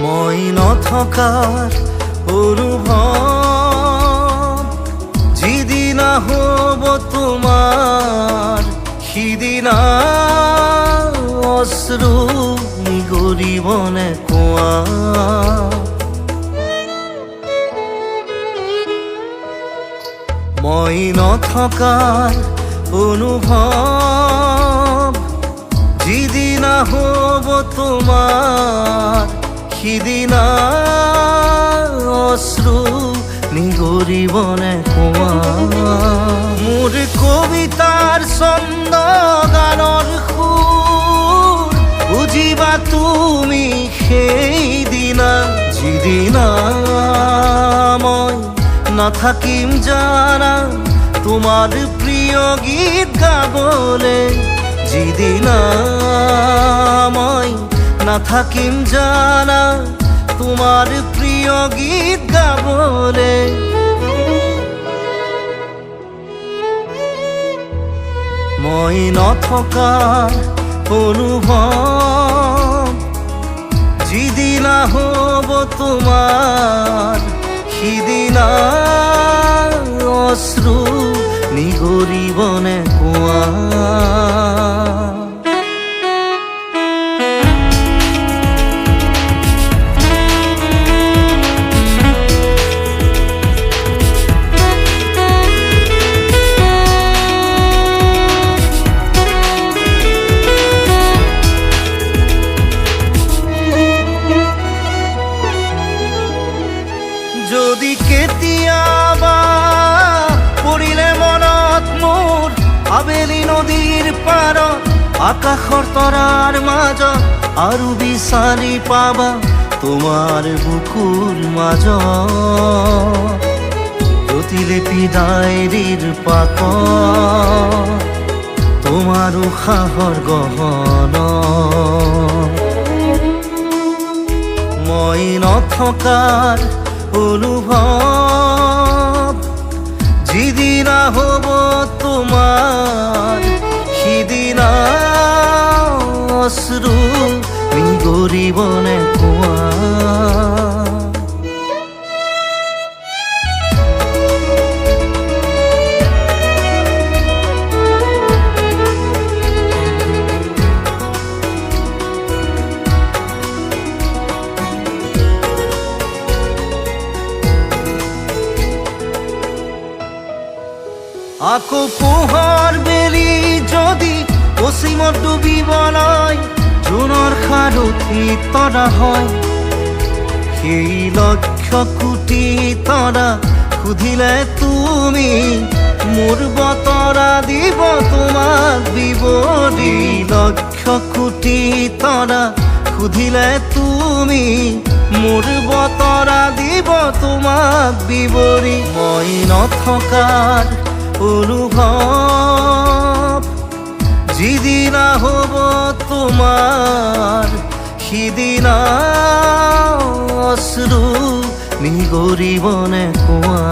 মই নথকাৰ অনুভৱ যিদিনা হ'ব তোমাৰ সিদিনা অশ্ৰু নিগৰিবনে কোৱা। মই নথকাৰ অনুভৱ যিদিনা হ'ব তোমাৰ সিদিনা অশ্ৰু নিগৰিবনে কোৱা। মোৰ কবিতাৰ ছন্দ গানৰ সুৰ বুজিবা তুমি সেইদিনা যিদিনা মই নাথাকিম জানা তোমাৰ প্ৰিয় গীত গাবলে। যিদিনা মই নাথাকিম জানা তোমাৰ প্ৰিয় গীত গাবলে। মই নথকাৰ অনুভৱ যিদিনা হ'ব তোমাৰ সিদিনা অশ্ৰু নিগৰিবনে কোৱা। যদি কেতিয়াবা পৰিলে মনত মোৰ আবেলি নদীৰ পাৰত আকাশৰ তৰাৰ মাজত আৰু বিচাৰি পাবা তোমাৰ বুকুৰ মাজত প্ৰতিলিপি ডায়েৰীৰ পাতত তোমাৰ উশাহৰ গহনা। মই নথকাৰ অনুভৱ যিদিনা হ'ব তোমাৰ সিদিনা অশ্ৰু নিগৰিবনে কোৱা। আকৌ পোহৰ বেলি যদি পশ্চিমত ডুবিবলৈ জোনৰ সাৰথি তৰা হয় সেই লক্ষ কোটি তৰা সুধিলে তুমি মোৰ বতৰা দিব তোমাক বিৱৰি। লক্ষ কোটি তৰা সুধিলে তুমি মোৰ বতৰা দিব তোমাক বিৱৰি। মই নথকাৰ অনুভৱ যিদিনা হ'ব তোমাৰ সিদিনা অশ্ৰু নিগৰিবনে কোৱা।